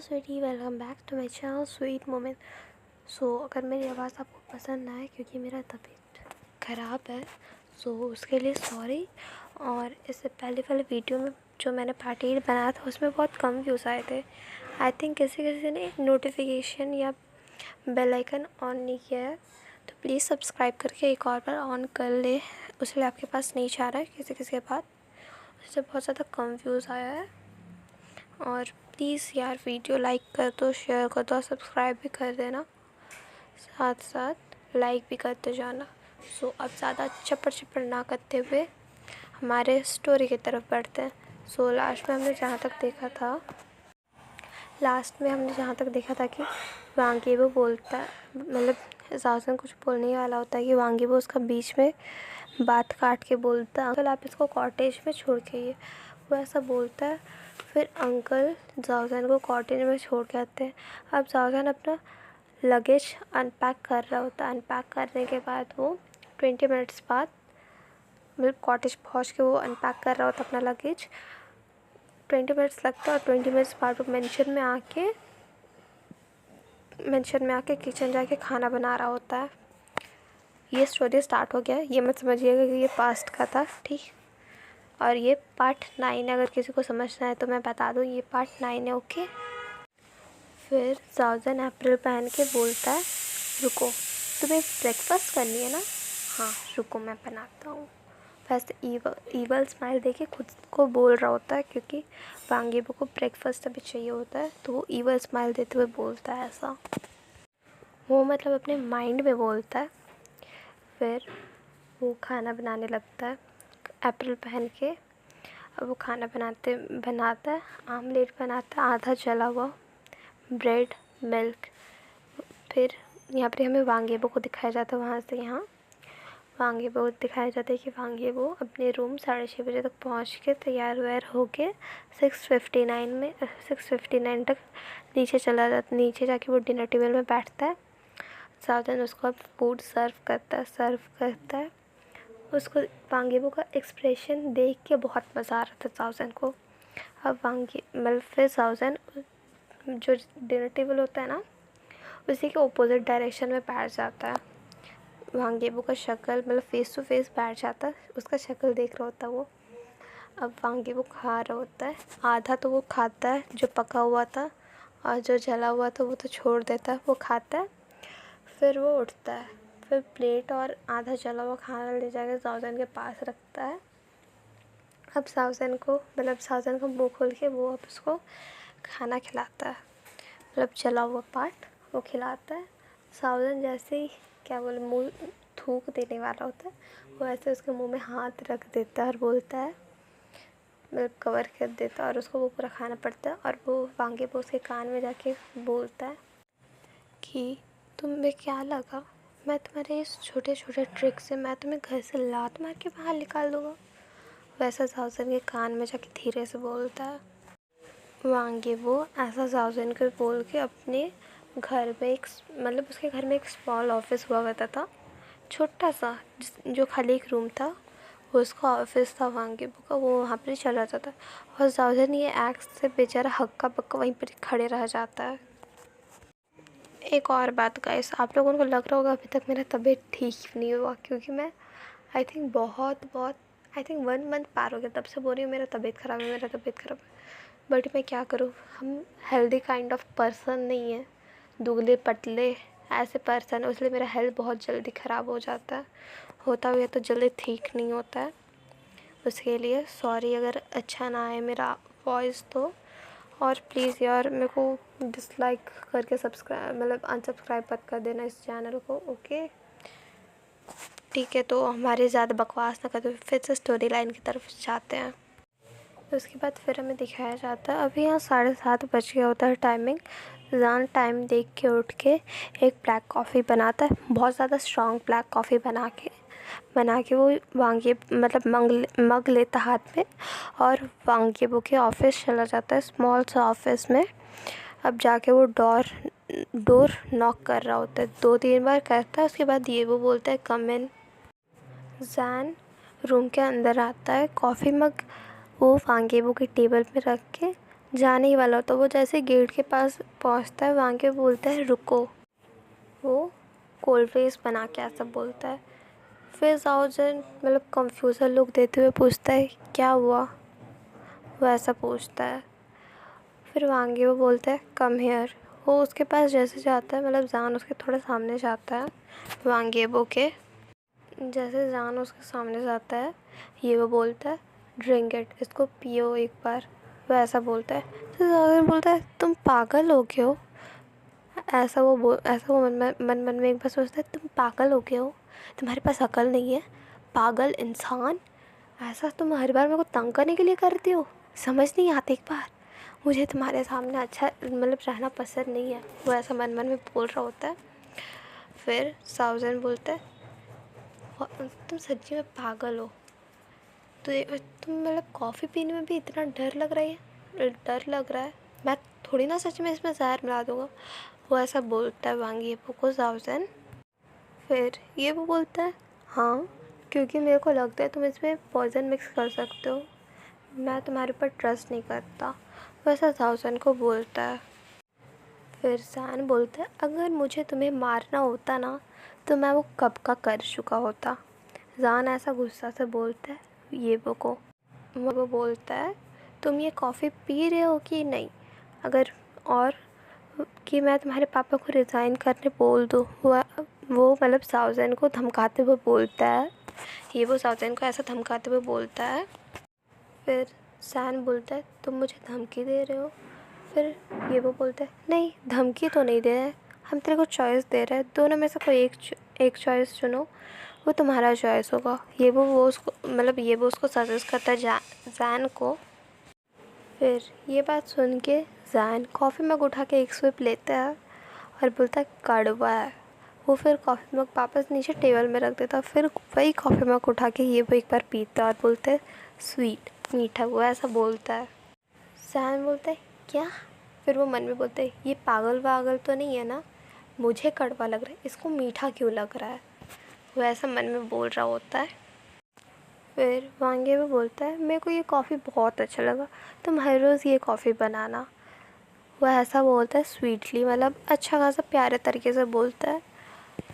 Sweety, welcome back to my channel sweet moment. अगर मेरी आवाज़ आपको पसंद ना आए क्योंकि मेरा तबीयत ख़राब है, उसके लिए सॉरी। और इससे पहले वाले वीडियो में जो मैंने पार्ट 8 बनाया था उसमें बहुत कम व्यूज़ आए थे। आई थिंक किसी ने नोटिफिकेशन या बेल आइकन ऑन नहीं किया है, तो प्लीज़ सब्सक्राइब करके एक और बार ऑन कर ले। उसलिए आपके पास नहीं जा रहा है किसी के बाद, उससे बहुत ज़्यादा कम व्यूज़ आया है। और प्लीज़ यार वीडियो लाइक कर दो, शेयर कर दो और सब्सक्राइब भी कर देना, साथ साथ लाइक भी करते जाना। अब ज़्यादा चप्पड़ ना करते हुए हमारे स्टोरी की तरफ बढ़ते हैं। लास्ट में हमने जहाँ तक देखा था कि वांगीबो बोलता है, मतलब जासन कुछ बोलने वाला होता है कि वांगीबो उसका बीच में बात काट के बोलता है, अंकल आप इसको कॉटेज में छोड़ के आइए। वो ऐसा बोलता है। फिर अंकल जाओजान को कॉटेज में छोड़ के आते हैं। अब जाओजान अपना लगेज अनपैक कर रहा होता है। अनपैक करने के बाद वो 20 मिनट्स बाद मतलब कॉटेज पहुंच के वो अनपैक कर रहा होता है अपना लगेज। 20 मिनट्स लगता है और 20 मिनट्स बाद वो मेंशन में आके किचन जाके खाना बना रहा होता है। ये स्टोरी स्टार्ट हो गया। ये मत समझिएगा कि ये पास्ट का था, ठीक। और ये पार्ट 9 है, अगर किसी को समझना है तो मैं बता दूँ, ये पार्ट 9 है, ओके। फिर जाओजान अप्रैल पहन के बोलता है, रुको तुम्हें ब्रेकफास्ट करनी है ना, हाँ रुको मैं बनाता हूँ। वैसे ईवल स्माइल देके खुद को बोल रहा होता है क्योंकि वांगीबो को ब्रेकफास्ट अभी चाहिए होता है, तो वो ईवल स्माइल देते हुए बोलता है ऐसा। वो मतलब अपने माइंड में बोलता है। फिर वो खाना बनाने लगता है अप्रैल पहन के। अब वो खाना बनाता है, आमलेट बनाता है, आधा जला हुआ, ब्रेड, मिल्क। फिर यहाँ पे हमें वांगीबो को दिखाया जाता है। वहाँ से यहाँ वांगीबो दिखाया जाता है कि वांगीबो अपने रूम 6:30 बजे तक पहुँच के तैयार वैयार होके 6:59 तक नीचे जाके वो डिनर टेबल में बैठता है। जाओजान उसको अब फूड सर्व करता है। उसको वांगीबो का एक्सप्रेशन देख के बहुत मज़ा आ रहा था जाओजान को। अब फिर जाओजान जो डिनर टेबल होता है ना, उसी के ऑपोजिट डायरेक्शन में बैठ जाता है। वांगीबो का शक्ल मतलब फेस टू फेस बैठ जाता है, उसका शक्ल देख रहा होता है वो। अब वांगीबो खा रहा होता है, आधा तो वो खाता है जो पका हुआ था, और जो जला हुआ था वो तो छोड़ देता है, वो खाता है। फिर वो उठता है, फिर प्लेट और आधा जला हुआ खाना ले जाकर जाओजान के पास रखता है। अब जाओजान का मुँह खोल के वो अब उसको खाना खिलाता है, मतलब जला हुआ पार्ट वो खिलाता है। जाओजान जैसे ही मुँह थूक देने वाला होता है, वो ऐसे उसके मुंह में हाथ रख देता है और बोलता है, मतलब कवर कर देता है, और उसको वो पूरा खाना पड़ता है। और वो वांगीबो उसके कान में जाके बोलता है कि तुम्हें क्या लगा, मैं तुम्हारे इस छोटे छोटे ट्रिक से मैं तुम्हें घर से लात मार के बाहर निकाल दूँगा। वैसा जाओजान के कान में जाके धीरे से बोलता है। वांगीबो ऐसा जाओजान को बोल के अपने घर में उसके घर में एक स्मॉल ऑफिस हुआ करता था, छोटा सा, जो खाली एक रूम था, वो उसका ऑफिस था वांगीबो का, वो वहाँ पर चला जाता था। और जाओजान ये एक्ट से बेचारा हक्का बक्का वहीं पर खड़े रह जाता है। एक और बात गाइस, आप लोगों को लग रहा होगा अभी तक मेरा तबीयत ठीक नहीं हुआ, क्योंकि मैं आई थिंक 1 मंथ पार हो गया तब से बोल रही हूँ मेरा तबीयत ख़राब है। बट मैं क्या करूँ, हम हेल्दी काइंड ऑफ पर्सन नहीं है, दुबले पतले ऐसे पर्सन, इसलिए मेरा हेल्थ बहुत जल्दी ख़राब हो जाता है। होता हुआ तो जल्दी ठीक नहीं होता है। उसके लिए सॉरी अगर अच्छा ना आए मेरा वॉइस तो। और प्लीज़ यार मेरे को डिसलाइक करके अनसब्सक्राइब मत कर देना इस चैनल को, ओके ठीक है। तो हमारे ज़्यादा बकवास ना करते, फिर से स्टोरी लाइन की तरफ जाते हैं। उसके बाद फिर हमें दिखाया जाता है, अभी यहाँ 7:30 बज गया होता है टाइमिंग। जान टाइम देख के उठ के एक ब्लैक कॉफ़ी बनाता है, बहुत ज़्यादा स्ट्रॉन्ग ब्लैक कॉफ़ी बना के वो मग लेता हाथ में और वांगीबो के ऑफिस चला जाता है, स्मॉल सा ऑफिस में। अब जाके वो डोर नॉक कर रहा होता है, 2-3 बार करता है। उसके बाद ये वो बोलता है कम इन। जान रूम के अंदर आता है, कॉफ़ी मग वो वांगीबो की टेबल पे रख के जाने ही वाला होता है। वो जैसे गेट के पास पहुंचता है वहाँ के बोलता है रुको। वो कोल्ड ड्रिंक्स बना के ऐसा बोलता है। फिर साउजन मतलब कंफ्यूजन लुक देते हुए पूछता है क्या हुआ। वो ऐसा पूछता है। फिर वांगे वो बोलता है कम हियर। वो उसके पास जैसे जाता है मतलब जान उसके थोड़ा सामने जाता है वांगे वो के। जैसे जान उसके सामने जाता है ये वो बोलता है ड्रिंक इट, इसको पियो एक बार। वो ऐसा बोलता है। तो साउजन बोलता है तुम पागल हो गए हो। ऐसा वो मन में एक बार सोचता है तुम पागल हो गए हो, तुम्हारे पास अकल नहीं है, पागल इंसान। ऐसा तुम हर बार मेरे को तंग करने के लिए करती हो, समझ नहीं आती एक बार। मुझे तुम्हारे सामने अच्छा मतलब रहना पसंद नहीं है। वो ऐसा मन में बोल रहा होता है। फिर साउजन बोलता है तुम सच्ची में पागल हो। तो तुम मतलब कॉफ़ी पीने में भी इतना डर लग रहा है। मैं थोड़ी ना सच में इसमें जहर मिला दूँगा। वो ऐसा बोलता है वांगी को साउजन। फिर ये वो बोलता है हाँ, क्योंकि मेरे को लगता है तुम इसमें पॉइज़न मिक्स कर सकते हो, मैं तुम्हारे ऊपर ट्रस्ट नहीं करता। वैसा साउजन को बोलता है। फिर सैन बोलता है अगर मुझे तुम्हें मारना होता ना तो मैं वो कब का कर चुका होता। जान ऐसा गुस्सा से बोलता है ये को। वो बोलता है तुम ये कॉफ़ी पी रहे हो कि नहीं, अगर और कि मैं तुम्हारे पापा को रिज़ाइन करने बोल दूँ। वो मतलब साउजन को धमकाते हुए बोलता है। ये वो साउजन को ऐसा धमकाते हुए बोलता है। फिर सैन बोलता है तुम मुझे धमकी दे रहे हो। फिर ये वो बोलता है नहीं, धमकी तो नहीं दे रहे, हम तेरे को चॉइस दे रहे हैं, दोनों में से कोई एक चॉइस चुनो, वो तुम्हारा चॉइस होगा। वो उसको मतलब ये वो उसको सजेस्ट करता है जैन को। फिर ये बात सुन के जैन कॉफ़ी मग उठा के एक स्विप लेता है और बोलता है कड़वा है। वो फिर कॉफ़ी मग वापस नीचे टेबल में रख देता है। फिर वही कॉफ़ी मग उठा के ये वो एक बार पीता है और बोलता है स्वीट, मीठा। वो ऐसा बोलता है। जैन बोलता है क्या। फिर वो मन में बोलता है ये पागल तो नहीं है ना, मुझे कड़वा लग रहा है, इसको मीठा क्यों लग रहा है। वो ऐसा मन में बोल रहा होता है। फिर वांगे वो बोलता है मेरे को ये कॉफ़ी बहुत अच्छा लगा, तुम हर रोज़ ये कॉफ़ी बनाना। वो ऐसा बोलता है स्वीटली, मतलब अच्छा खासा प्यारे तरीके से बोलता है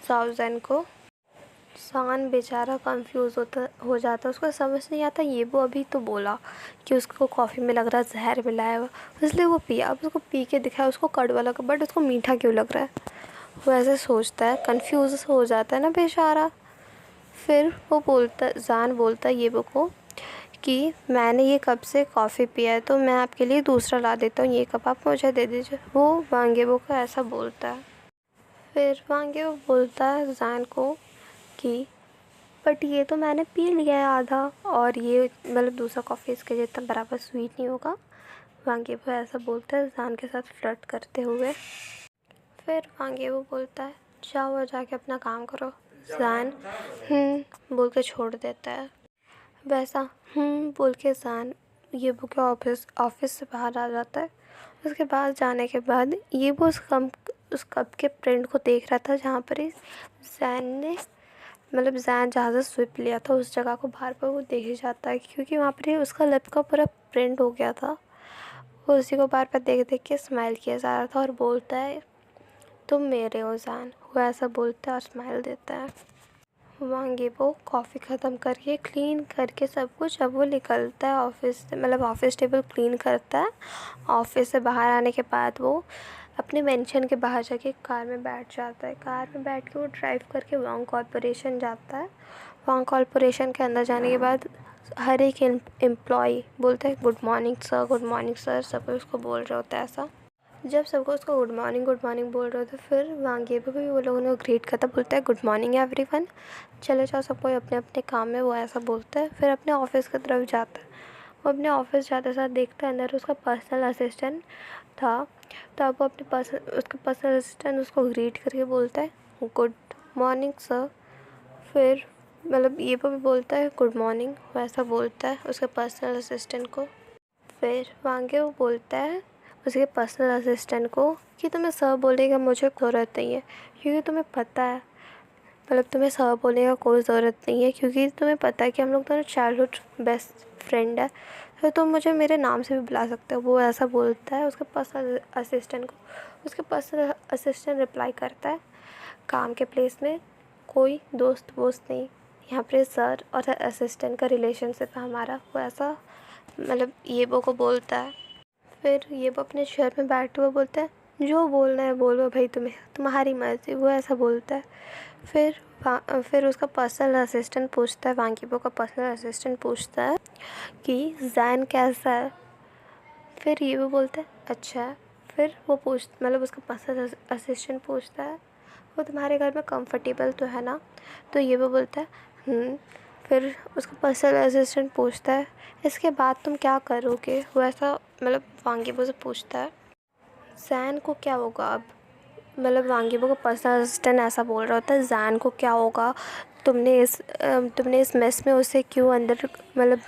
साउजन को। सान बेचारा कंफ्यूज हो जाता है, उसको समझ नहीं आता ये वो अभी तो बोला कि उसको कॉफ़ी में लग रहा है जहर मिलाया हुआ, इसलिए वो पिया। अब उसको पी के दिखाया उसको कड़वा लगा, बट उसको मीठा क्यों लग रहा है। वो ऐसे सोचता है, कंफ्यूज हो जाता है ना बेचारा। फिर वो बोलता जान बोलता है ये वो को कि मैंने ये कप से कॉफ़ी पिया है तो मैं आपके लिए दूसरा ला देता हूँ, ये कप आप मुझे दे दीजिए। वो वांगे वो को ऐसा बोलता है। फिर वांगे वो बोलता है जान को कि बट ये तो मैंने पी लिया है आधा, और ये मतलब दूसरा कॉफ़ी इसके जितना बराबर स्वीट नहीं होगा। वांगे वो ऐसा बोलता है जान के साथ फ्लर्ट करते हुए। फिर वांगे वो बोलता है जाओ और जाके अपना काम करो। जान बोल के छोड़ देता है। वैसा बोल के जान ये वो के ऑफिस से बाहर आ जाता है। उसके बाद जाने के बाद ये वो उस कप के प्रिंट को देख रहा था जहाँ पर जैन ने मतलब जैन जहाँ से स्विप लिया था उस जगह को बाहर पर वो देख ही जाता है, क्योंकि वहाँ पर उसका लिप का पूरा प्रिंट हो गया था। वो उसी को बार बार देख देख के स्माइल किया जा रहा था और बोलता है तुम मेरे हो जैन। वो ऐसा बोलता है और स्माइल देता है। वांगे वो कॉफ़ी ख़त्म करके क्लीन करके सब कुछ अब वो निकलता है ऑफिस से, मतलब ऑफिस टेबल क्लीन करता है। ऑफिस से बाहर आने के बाद वो अपने मेंशन के बाहर जाके कार में बैठ जाता है। कार में बैठ के वो ड्राइव करके वांग कॉर्पोरेशन जाता है। वांग कॉर्पोरेशन के अंदर जाने के बाद हर एक एम्प्लॉय बोलता है गुड मॉर्निंग सर, सब उसको बोल रहे होता है ऐसा। जब सबको उसको गुड मॉर्निंग बोल रहे थे, फिर वांगे पे भी वो लोगों ने ग्रीट करता बोलता है गुड मॉर्निंग एवरीवन, चले जाओ सब कोई अपने अपने काम में। वो ऐसा बोलता है। फिर अपने ऑफिस की तरफ जाता है। वो अपने ऑफिस जाते साथ देखता है अंदर उसका पर्सनल असिस्टेंट था। तब वो उसका पर्सनल असिस्टेंट उसको ग्रीट करके बोलता है गुड मॉर्निंग सर। फिर मतलब ये भी बोलता है गुड मॉर्निंग, वैसा बोलता है उसके पर्सनल असिस्टेंट को। फिर वांगे वो बोलता है उसके पर्सनल असिस्टेंट को कि तुम्हें सर बोलने की मुझे ज़रूरत नहीं है, क्योंकि तुम्हें पता है मतलब तुम्हें सर बोलने का कोई ज़रूरत नहीं है, क्योंकि तुम्हें पता है कि हम लोग दोनों चाइल्डहुड बेस्ट फ्रेंड है। फिर तुम मुझे मेरे नाम से भी बुला सकते हो। वो ऐसा बोलता है उसके पर्सनल असिस्टेंट को। उसके पर्सनल असिस्टेंट रिप्लाई करता है, काम के प्लेस में कोई दोस्त वोस्त नहीं, यहाँ पे सर और असिस्टेंट का रिलेशनशिप है हमारा। वो ऐसा मतलब ये वो को बोलता है। फिर ये वो अपने चेयर में बैठे हुए बोलता है, जो बोलना है बोलो भाई, तुम्हें तुम्हारी मर्ज़ी। वो ऐसा बोलता है। फिर उसका पर्सनल असिस्टेंट पूछता है, वांगीबो का पर्सनल असिस्टेंट पूछता है कि जैन कैसा है। फिर ये वो बोलता है अच्छा है। फिर वो मतलब उसका पर्सनल असिस्टेंट पूछता है, वो तुम्हारे घर में कंफर्टेबल तो है ना। तो ये वो बोलता है। फिर उसका पर्सनल असिस्टेंट पूछता है, इसके बाद तुम क्या करोगे। वो ऐसा मतलब वांगीबो से पूछता है। जैन को क्या होगा अब, मतलब वांगीबो का पर्सनल असिस्टेंट ऐसा बोल रहा होता है, जैन को क्या होगा, तुमने इस मेस में उसे क्यों अंदर, मतलब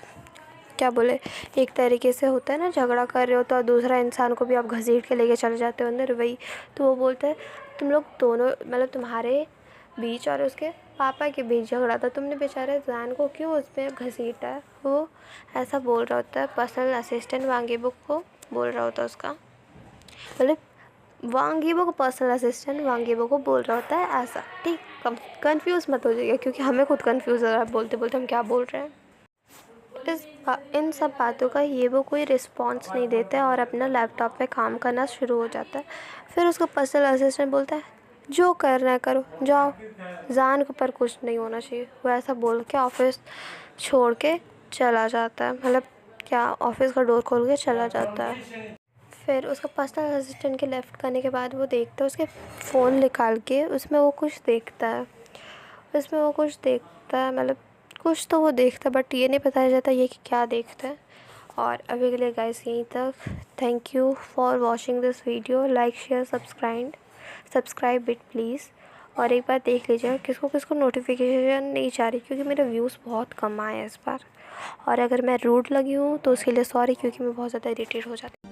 क्या बोले, एक तरीके से होता है ना, झगड़ा कर रहे हो तो दूसरा इंसान को भी आप घसीट के लेके चले जाते हो अंदर, वही। तो वो बोलता है तुम लोग दोनों, मतलब तुम्हारे बीच और उसके पापा के बीच झगड़ा था, तुमने बेचारे जैन को क्यों उसमें घसीटा है। वो ऐसा बोल रहा होता है, पर्सनल असिस्टेंट वांगीबो को बोल रहा होता है उसका, मतलब वांगीबो को पर्सनल असिस्टेंट वांगीबो को बोल रहा होता है ऐसा। ठीक, कंफ्यूज मत हो जाइए क्योंकि हमें खुद कंफ्यूज हो रहा है बोलते बोलते हम क्या बोल रहे हैं। इन सब बातों का ये वो कोई रिस्पॉन्स नहीं देता है और अपना लैपटॉप पे काम करना शुरू हो जाता है। फिर उसका पर्सनल असिस्टेंट बोलता है जो करना है करो, जाओ, जान के ऊपर कुछ नहीं होना चाहिए। वो ऐसा बोल के ऑफिस छोड़ के चला जाता है, मतलब क्या, ऑफिस का डोर खोल के चला जाता है। फिर उसका पर्सनल असिस्टेंट के लेफ़्ट करने के बाद वो देखता है, उसके फ़ोन निकाल के उसमें वो कुछ देखता है, मतलब कुछ तो वो देखता है, बट ये नहीं पता जाता ये कि क्या देखता है। और अभी के लिए गाइस यहीं तक। Thank you for watching this video. Like share subscribe it please. और एक बार देख लीजिएगा किसको किसको नोटिफिकेशन नहीं जा रही, क्योंकि मेरे व्यूज़ बहुत कम आए हैं इस बार। और अगर मैं रूड लगी हूँ तो उसके लिए सॉरी, क्योंकि मैं बहुत ज़्यादा इरिटेट हो जाती हूँ।